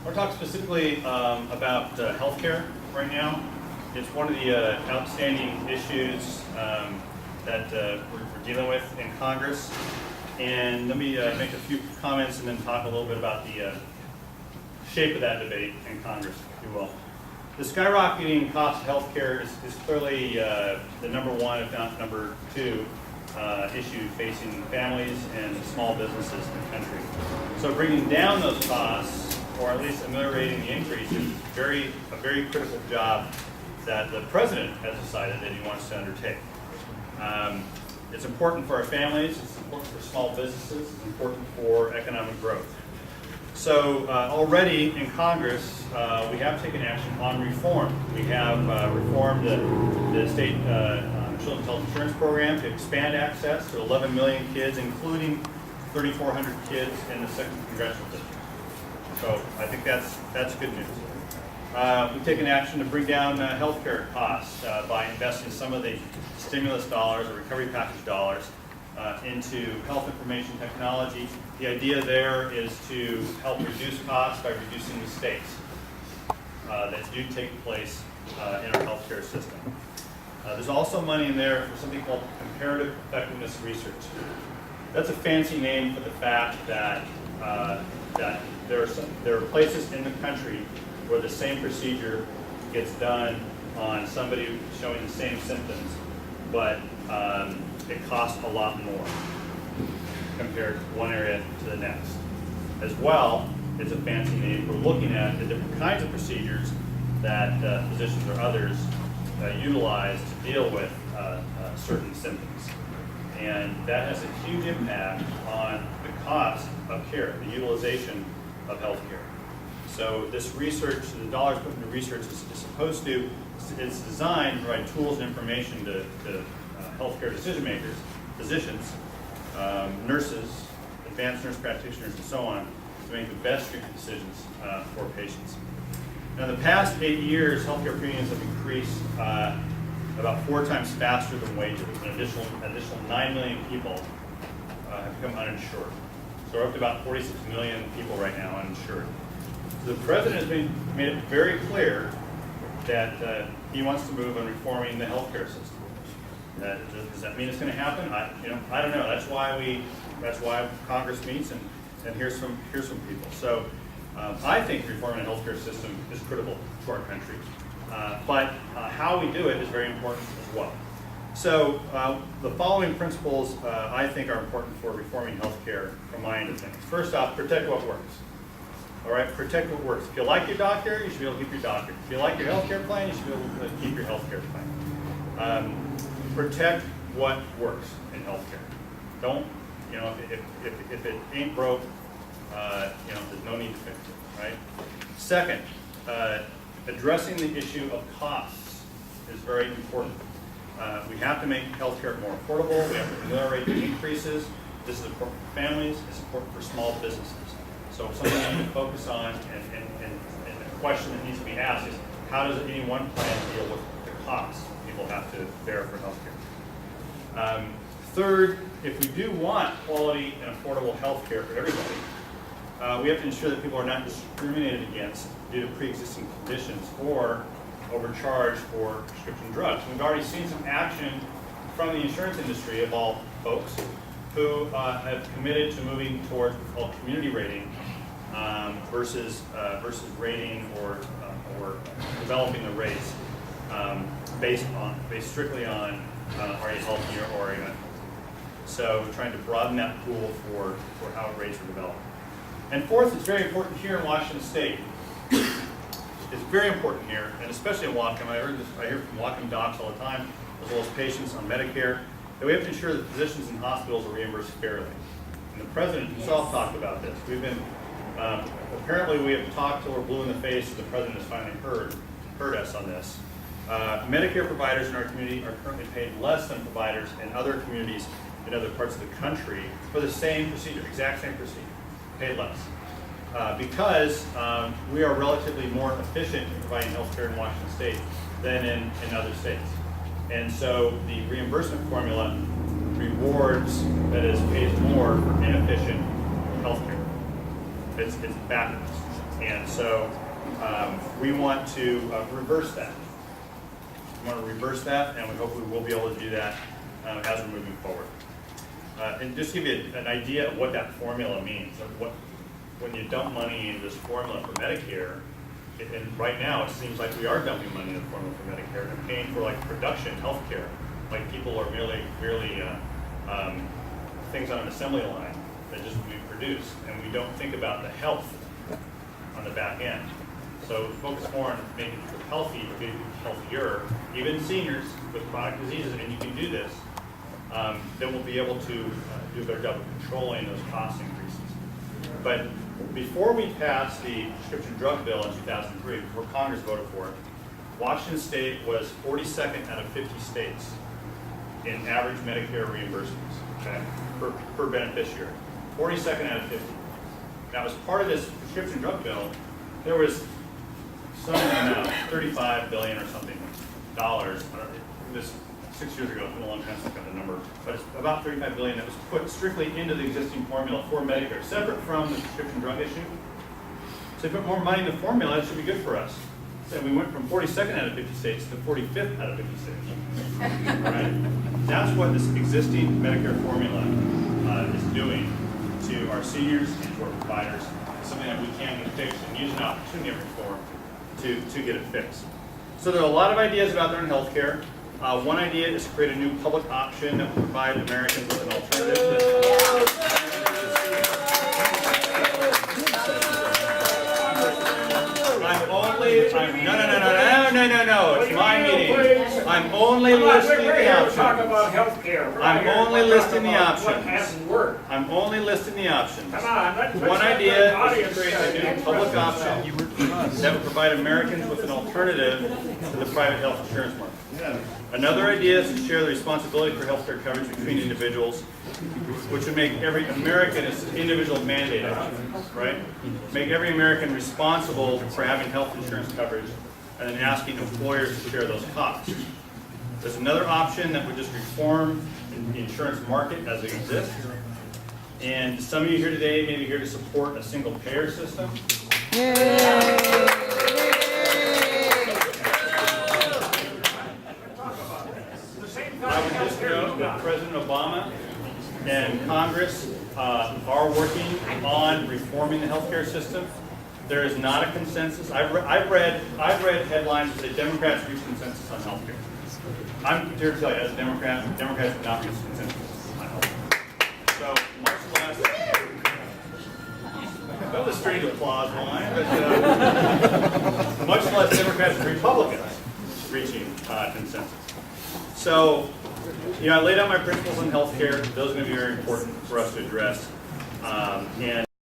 We're talking specifically about healthcare right now. It's one of the outstanding issues that we're dealing with in Congress. And let me make a few comments and then talk a little bit about the shape of that debate in Congress, if you will. The skyrocketing cost of healthcare is clearly the number one, if not number two, issue facing families and small businesses in the country. So bringing down those costs, or at least ameliorating the increase, is a very critical job that the president has decided that he wants to undertake. It's important for our families, it's important for small businesses, it's important for economic growth. So already in Congress, we have taken action on reform. We have reformed the state Children's Health Insurance Program to expand access to 11 million kids, including 3,400 kids in the 2nd Congressional District. So I think that's good news. We've taken action to bring down healthcare costs by investing some of the stimulus dollars or recovery package dollars into health information technology. The idea there is to help reduce costs by reducing mistakes that do take place in our healthcare system. There's also money in there for something called comparative effectiveness research. That's a fancy name for the fact that there are places in the country where the same procedure gets done on somebody showing the same symptoms, but it costs a lot more compared one area to the next. As well, it's a fancy name for looking at the different kinds of procedures that physicians or others utilize to deal with certain symptoms. And that has a huge impact on the cost of care, the utilization of healthcare. So this research, the dollars put into research it's designed to provide tools and information to healthcare decision makers, physicians, nurses, advanced nurse practitioners, and so on, to make the best treatment decisions for patients. Now, in the past 8 years, healthcare premiums have increased about 4 times faster than wages. An additional 9 million people have become uninsured. So we're up to about 46 million people right now uninsured. So the president has made it very clear that he wants to move on reforming the healthcare system. Does that mean it's going to happen? I don't know. That's why Congress meets and hears from people. So I think reforming the healthcare system is critical to our country. But how we do it is very important as well. So the following principles I think are important for reforming healthcare from my end of things. First off, protect what works. All right, protect what works. If you like your doctor, you should be able to keep your doctor. If you like your healthcare plan, you should be able to keep your healthcare plan. Protect what works in healthcare. Don't, if it ain't broke, there's no need to fix it, right? Second, addressing the issue of costs is very important. We have to make healthcare more affordable. We have to ameliorate the increases. This is important for families. It's important for small businesses. So something we need to focus on, and the question that needs to be asked is, how does any one plan deal with the costs people have to bear for healthcare? Third, if we do want quality and affordable healthcare for everybody, we have to ensure that people are not discriminated against due to pre-existing conditions or overcharged for prescription drugs. We've already seen some action from the insurance industry of all folks who have committed to moving towards what's called community rating versus rating or developing the rates based strictly on are you healthy or are you not? So we're trying to broaden that pool for how rates are developed. And fourth, it's very important here in Washington State. It's very important here, and especially in Whatcom. I hear from Whatcom docs all the time, as well as patients on Medicare, that we have to ensure that physicians and hospitals are reimbursed fairly. And the president himself talked about this. We've been, apparently we have talked till we're blue in the face, and the president has finally heard us on this. Medicare providers in our community are currently paid less than providers in other communities in other parts of the country for the same procedure, exact same procedure, paid less. Because we are relatively more efficient in providing health care in Washington State than in other states. And so the reimbursement formula rewards, that is, pays more for inefficient health care. It's backwards. And so we want to reverse that. We want to reverse that, and we hope we will be able to do that as we're moving forward. And just give you an idea of what that formula means. Of when you dump money into this formula for Medicare, and right now it seems like we are dumping money into the formula for Medicare and paying for like production health care. Like people are merely things on an assembly line that just we produce, and we don't think about the health on the back end. So focus more on making people healthy, getting people healthier, even seniors with chronic diseases, and you can do this. Then we'll be able to do a better job of controlling those cost increases. But before we passed the prescription drug bill in 2003, before Congress voted for it, Washington State was 42nd out of 50 states in average Medicare reimbursements, okay, per beneficiary. 42nd out of 50. Now, as part of this prescription drug bill, there was some amount, $35 billion or something dollars. This 6 years ago, it's been a long time since I got the number, but it's about $35 billion that was put strictly into the existing formula for Medicare, separate from the prescription drug issue. So if we put more money in the formula, it should be good for us. So we went from 42nd out of 50 states to 45th out of 50 states. All right? That's what this existing Medicare formula is doing to our seniors and to our providers. It's something that we can get fixed and use an opportunity of reform to get it fixed. So there are a lot of ideas about there in healthcare. One idea is to create a new public option that will provide Americans with an alternative. No, it's my meeting. I'm only listing the options. Talk about healthcare. I'm only listing the options. What hasn't worked. I'm only listing the options. Come on, let's One idea is to create a new public option that would provide Americans with an alternative to the private health insurance market. Another idea is to share the responsibility for health care coverage between individuals, which would make every American an individual mandate option, right? Make every American responsible for having health insurance coverage, and then asking employers to share those costs. There's another option that would just reform the insurance market as it exists. And some of you here today may be here to support a single payer system. I would just note that President Obama and Congress are working on reforming the healthcare system. There is not a consensus. I've read headlines that say Democrats reach consensus on healthcare. I'm here to tell you, as a Democrat, Democrats have not reached consensus on healthcare. So much less. That was a strange applause line, but much less Democrats and Republicans reaching consensus. So, I laid out my principles on healthcare. Those are going to be very important for us to address. And